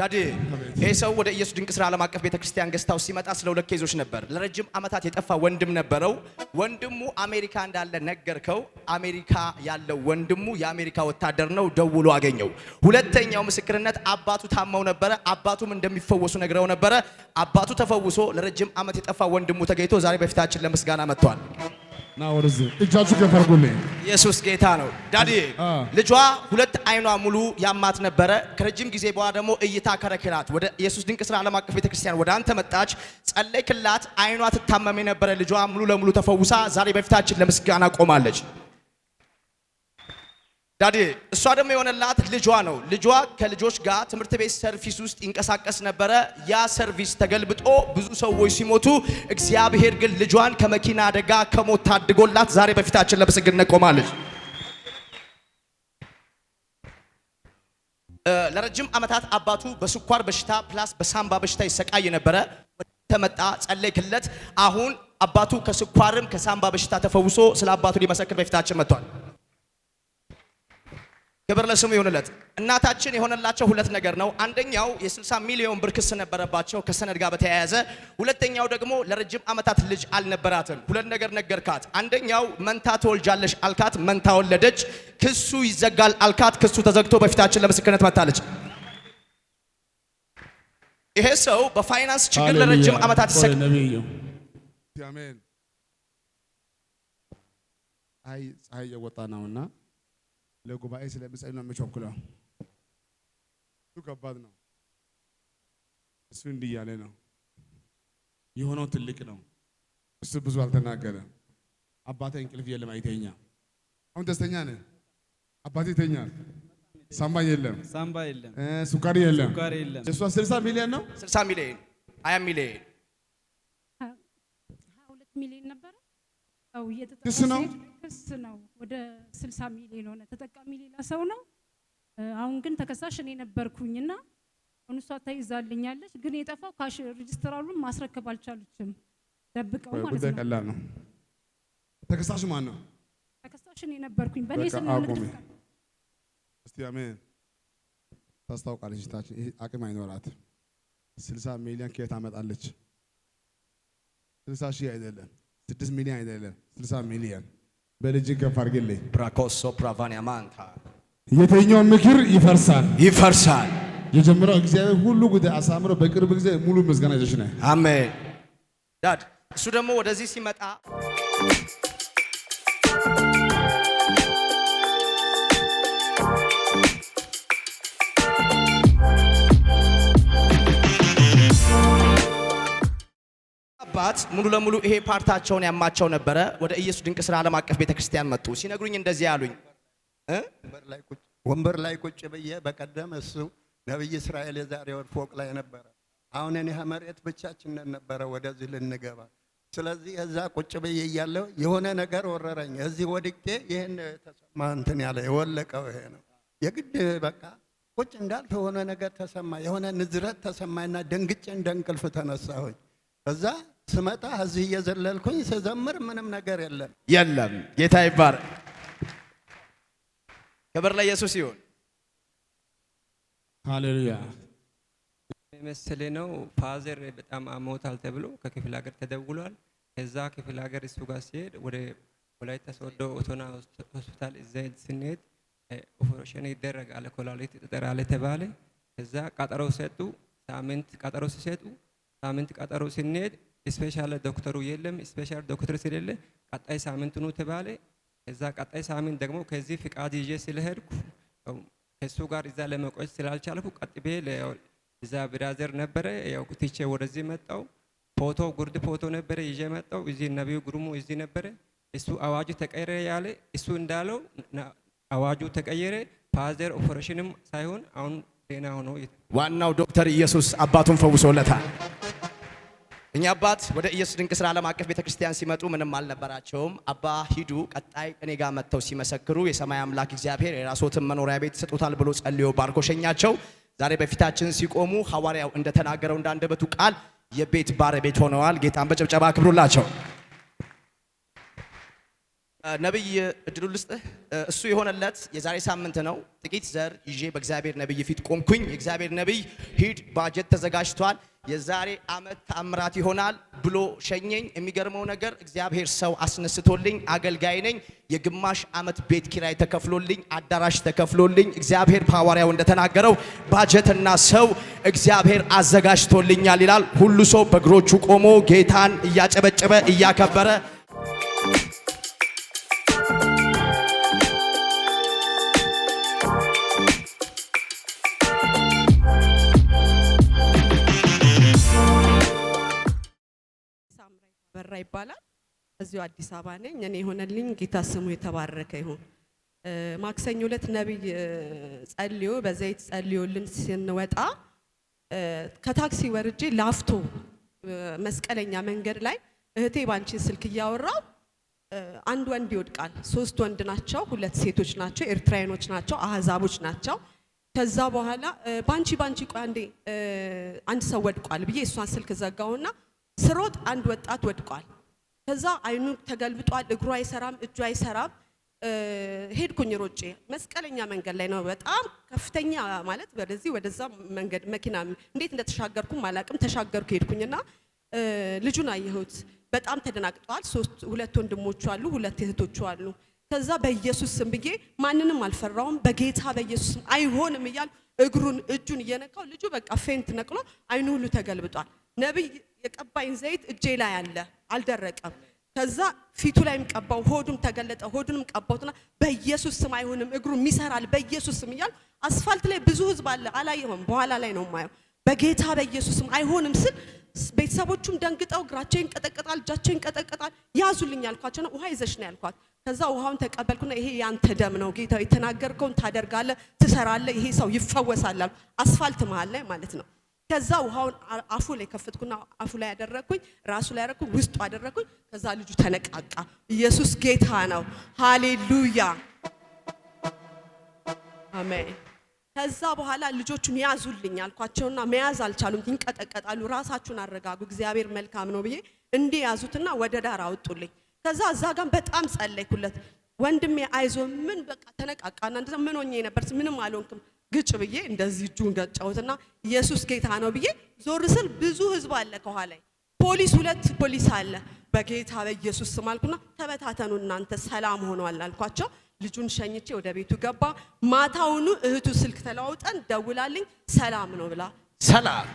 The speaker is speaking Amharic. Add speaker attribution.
Speaker 1: ዳዲ ይሄ ሰው ወደ ኢየሱስ ድንቅ ስራ ዓለም አቀፍ ቤተክርስቲያን ገስታው ሲመጣ ስለ ሁለት ኬዞች ነበር። ለረጅም ዓመታት የጠፋ ወንድም ነበረው። ወንድሙ አሜሪካ እንዳለ ነገርከው። አሜሪካ ያለው ወንድሙ የአሜሪካ ወታደር ነው። ደውሎ አገኘው። ሁለተኛው ምስክርነት አባቱ ታመው ነበረ። አባቱም እንደሚፈወሱ ነግረው ነበረ። አባቱ ተፈውሶ ለረጅም ዓመት የጠፋ ወንድሙ ተገኝቶ ዛሬ በፊታችን ለምስጋና መጥቷል።
Speaker 2: ና ወደዚህ እጃችሁ ከፈርጉልኝ።
Speaker 1: ኢየሱስ ጌታ ነው። ዳዲ ልጇ ሁለት አይኗ ሙሉ ያማት ነበረ። ከረጅም ጊዜ በኋላ ደግሞ እይታ ከረከራት። ወደ ኢየሱስ ድንቅ ስራ ዓለም አቀፍ ቤተክርስቲያን ወደ አንተ መጣች። ጸለይክላት። አይኗ ትታመም የነበረ ልጇ ሙሉ ለሙሉ ተፈውሳ ዛሬ በፊታችን ለምስጋና ቆማለች። ዳዲ እሷ ደግሞ የሆነላት ልጇ ነው። ልጇ ከልጆች ጋር ትምህርት ቤት ሰርቪስ ውስጥ ይንቀሳቀስ ነበረ። ያ ሰርቪስ ተገልብጦ ብዙ ሰዎች ሲሞቱ፣ እግዚአብሔር ግን ልጇን ከመኪና አደጋ ከሞት ታድጎላት ዛሬ በፊታችን ለምስጋና ቆማለች። ለረጅም ዓመታት አባቱ በስኳር በሽታ ፕላስ በሳምባ በሽታ ይሰቃይ ነበረ። ተመጣ ጸለይክለት። አሁን አባቱ ከስኳርም ከሳምባ በሽታ ተፈውሶ ስለ አባቱ ሊመሰክር በፊታችን መጥቷል። ክብር ለስሙ ይሁንለት። እናታችን የሆነላቸው ሁለት ነገር ነው። አንደኛው የ60 ሚሊዮን ብር ክስ ነበረባቸው ከሰነድ ጋር በተያያዘ። ሁለተኛው ደግሞ ለረጅም ዓመታት ልጅ አልነበራትም። ሁለት ነገር ነገርካት። አንደኛው መንታ ትወልጃለሽ አልካት፣ መንታ ወለደች። ክሱ ይዘጋል አልካት፣ ክሱ ተዘግቶ በፊታችን ለምስክርነት መጣለች። ይሄ ሰው በፋይናንስ ችግር ለረጅም ዓመታት
Speaker 2: አሜን። አይ ፀሐይ እየወጣ ነውና ለጉባኤ ስለምጸልይ ነው የምቸኩለው። እሱ ከባድ ነው። እሱ እንዲህ ያለ ነው የሆነው ትልቅ ነው። እሱ ብዙ አልተናገረ። አባቴ እንቅልፍ የለም አይተኛ። አሁን ደስተኛ ነህ? አባቴ ይተኛል። ሳምባ የለም፣ ሱካሪ የለም። እሷ 60 ሚሊዮን ነው።
Speaker 1: 60 ሚሊዮን 20 ሚሊዮን
Speaker 3: 22 ሚሊዮን ነበር። አው
Speaker 2: ክስ ነው
Speaker 3: ክስ ነው። ወደ 60 ሚሊዮን ሆነ። ተጠቃሚ ሌላ ሰው ነው። አሁን ግን ተከሳሽ እኔ ነበርኩኝና እሷ ተይዛልኛለች። ግን የጠፋው ካሽ ሬጅስትራሉን ማስረከብ አልቻለችም። ደብቀው ማለት ነው።
Speaker 2: ቀላል ነው። ተከሳሽ ማን ነው?
Speaker 3: ተከሳሽ እኔ ነበርኩኝ። በእኔ ስም ነው።
Speaker 2: እስቲ አሜን። ታስታውቃለች። ታችን ይሄ አቅም አይኖራት 60 ሚሊዮን ከየት አመጣለች? 60 ሺህ አይደለም፣ 6 ሚሊዮን አይደለም፣ 60 ሚሊዮን። በልጅ ከፍ አድርግልኝ።
Speaker 1: ብራኮሶ ፕራቫኒያ ማንታ
Speaker 2: የተኛው ምክር ይፈርሳል
Speaker 1: ይፈርሳል።
Speaker 2: የጀመረው እግዚአብሔር ሁሉ ጉዳይ አሳምሮ በቅርብ ጊዜ ሙሉ ምስጋና ይዘሽ ነህ።
Speaker 1: አሜን። ዳድ እሱ ደግሞ ወደዚህ ሲመጣ አባት ሙሉ ለሙሉ ይሄ ፓርታቸውን ያማቸው ነበረ። ወደ ኢየሱስ ድንቅ ስራ ዓለም አቀፍ ቤተክርስቲያን መጡ። ሲነግሩኝ እንደዚህ ያሉኝ
Speaker 4: ወንበር ላይ ቁጭ ብዬ በቀደም እሱ ነብይ እስራኤል የዛሬ ወር ፎቅ ላይ ነበረ። አሁን እኔ መሬት ብቻችንን ነበረ ወደዚህ ልንገባ። ስለዚህ እዛ ቁጭ ብዬ እያለሁ የሆነ ነገር ወረረኝ። እዚህ ወድቄ ይሄን ተሰማ እንትን ያለ የወለቀው ይሄ ነው። የግድ በቃ ቁጭ እንዳልኩ የሆነ ነገር ተሰማ። የሆነ ንዝረት ተሰማኝና ደንግጬ እንደንቅልፍ ተነሳሁኝ። ከዛ ስመጣ እዚህ እየዘለልኩኝ ስዘምር ምንም ነገር የለም።
Speaker 1: ጌታ ይባረክ። ክብር ለኢየሱስ ይሁን።
Speaker 2: ሃሌሉያ።
Speaker 5: መሰለ ነው ፋዘር በጣም አሞታል ተብሎ ከክፍለ ሀገር ተደውሏል። ከዛ ክፍለ ሀገር እሱ ጋር ሲሄድ ወደ ወላይታ ሶዶ ኦቶና ሆስፒታል እዛ ስንሄድ ኦፕሬሽን ይደረጋል፣ ኮላሊት ጠጠር አለ ተባለ። ከዛ ቀጠሮ ሰጡ። ሳምንት ቀጠሮ ሲሰጡ ሳምንት ቀጠሮ ስንሄድ ስፔሻል ዶክተሩ የለም። ስፔሻል ዶክተር ስለሌለ ቀጣይ ሳምንት ነው ተባለ። ከዛ ቀጣይ ሳምንት ደግሞ ከዚህ ፍቃድ ይዤ ስለሄድኩ ከሱ ጋር እዛ ለመቆየት ስላልቻልኩ ቀጥቤ እዛ ብራዘር ነበረ ያው ትቼ ወደዚህ መጣው። ፎቶ ጉርድ ፎቶ ነበረ ይዤ መጣው። እዚህ ነብዩ ግሩሙ እዚህ ነበረ። እሱ አዋጁ ተቀየረ ያለ እሱ እንዳለው አዋጁ ተቀየረ። ፋዘር ኦፕሬሽንም ሳይሆን አሁን ጤና ሆኖ
Speaker 1: ዋናው ዶክተር ኢየሱስ አባቱን ፈውሶለታል። እኛ አባት ወደ ኢየሱስ ድንቅ ስራ ዓለም አቀፍ ቤተክርስቲያን ሲመጡ ምንም አልነበራቸውም። አባ ሂዱ ቀጣይ እኔ ጋር መጥተው ሲመሰክሩ የሰማይ አምላክ እግዚአብሔር የራስዎትን መኖሪያ ቤት ይሰጡታል ብሎ ጸልዮ ባርኮ ሸኛቸው። ዛሬ በፊታችን ሲቆሙ ሐዋርያው እንደተናገረው እንዳንደበቱ ቃል የቤት ባለቤት ሆነዋል። ጌታን በጭብጨባ አክብሩላቸው። ነብይ እድሉ ልስጥህ። እሱ የሆነለት የዛሬ ሳምንት ነው። ጥቂት ዘር ይዤ በእግዚአብሔር ነብይ ፊት ቆምኩኝ። የእግዚአብሔር ነብይ ሂድ ባጀት ተዘጋጅቷል፣ የዛሬ ዓመት ተአምራት ይሆናል ብሎ ሸኘኝ። የሚገርመው ነገር እግዚአብሔር ሰው አስነስቶልኝ አገልጋይ ነኝ። የግማሽ ዓመት ቤት ኪራይ ተከፍሎልኝ አዳራሽ ተከፍሎልኝ እግዚአብሔር ሐዋርያው እንደተናገረው ባጀትና ሰው እግዚአብሔር አዘጋጅቶልኛል ይላል። ሁሉ ሰው በእግሮቹ ቆሞ ጌታን እያጨበጨበ እያከበረ
Speaker 6: በራ ይባላል። እዚሁ አዲስ አበባ ነኝ። እኔ የሆነልኝ ጌታ ስሙ የተባረከ ይሁን። ማክሰኞ ዕለት ነብይ ጸልዮ በዘይት ጸልዮልን ስንወጣ ከታክሲ ወርጄ ላፍቶ መስቀለኛ መንገድ ላይ እህቴ ባንቺ ስልክ እያወራው አንድ ወንድ ይወድቃል። 3 ወንድ ናቸው፣ 2 ሴቶች ናቸው፣ ኤርትራውያኖች ናቸው፣ አህዛቦች ናቸው። ከዛ በኋላ ባንቺ ቆይ አንዴ አንድ ሰው ወድቋል ብዬ እሷን ስልክ ዘጋውና ስሮጥ አንድ ወጣት ወድቋል። ከዛ አይኑ ተገልብጧል፣ እግሩ አይሰራም፣ እጁ አይሰራም። ሄድኩኝ ሮጬ መስቀለኛ መንገድ ላይ ነው። በጣም ከፍተኛ ማለት ወደዚህ ወደዛ መንገድ መኪና እንዴት እንደተሻገርኩ ማላቅም ተሻገርኩ። ሄድኩኝና ልጁን አየሁት። በጣም ተደናግጧል። 2 ወንድሞቹ አሉ፣ 2 እህቶቹ አሉ። ከዛ በኢየሱስ ስም ብዬ ማንንም አልፈራውም። በጌታ በኢየሱስ ስም አይሆንም እያል እግሩን እጁን እየነካው ልጁ በቃ ፌንት ነቅሎ አይኑ ሁሉ ተገልብጧል። ነብይ የቀባይን ዘይት እጄ ላይ አለ፣ አልደረቀም። ከዛ ፊቱ ላይም ቀባው፣ ሆዱም ተገለጠ፣ ሆዱንም ቀባውትና በኢየሱስ ስም አይሆንም እግሩም ይሰራል በኢየሱስ ስም እያል አስፋልት ላይ ብዙ ህዝብ አለ፣ አላየሁም፣ በኋላ ላይ ነው ማየው። በጌታ በኢየሱስ ስም አይሆንም ስል ቤተሰቦቹም ደንግጠው እግራቸው ይንቀጠቀጣል፣ እጃቸው ይንቀጠቀጣል። ያዙልኝ ያልኳቸው ነው። ውሃ ይዘሽ ነው ያልኳት። ከዛ ውሃውን ተቀበልኩና ይሄ ያንተ ደም ነው ጌታ፣ የተናገርከውን ታደርጋለህ፣ ትሰራለህ፣ ይሄ ሰው ይፈወሳል አሉ። አስፋልት መሃል ላይ ማለት ነው። ከዛ ውሃውን አፉ ላይ ከፈትኩና አፉ ላይ ያደረኩኝ፣ ራሱ ላይ ያደረኩኝ፣ ውስጡ አደረኩኝ። ከዛ ልጁ ተነቃቃ። ኢየሱስ ጌታ ነው። ሃሌሉያ አሜን። ከዛ በኋላ ልጆቹን ያዙልኝ አልኳቸውና መያዝ አልቻሉም፣ ይንቀጠቀጣሉ። ራሳችሁን አረጋጉ፣ እግዚአብሔር መልካም ነው ብዬ እንዲህ ያዙትና ወደ ዳር አወጡልኝ። ከዛ እዛ ጋር በጣም ጸለይኩለት። ወንድሜ አይዞ ምን በቃ ተነቃቃና እንደዛ ምን ሆኜ ነበር ምንም አልሆንክም ግጭ ብዬ እንደዚህ እጁን ገጫውትና ኢየሱስ ጌታ ነው ብዬ ዞር ስል ብዙ ህዝብ አለ ከኋላ፣ ፖሊስ 2 ፖሊስ አለ። በጌታ በኢየሱስ ስም አልኩና ተበታተኑ እናንተ ሰላም ሆኗል አልኳቸው። ልጁን ሸኝቼ ወደ ቤቱ ገባ። ማታውኑ እህቱ ስልክ ተለዋውጠን ደውላልኝ ሰላም ነው ብላ
Speaker 1: ሰላም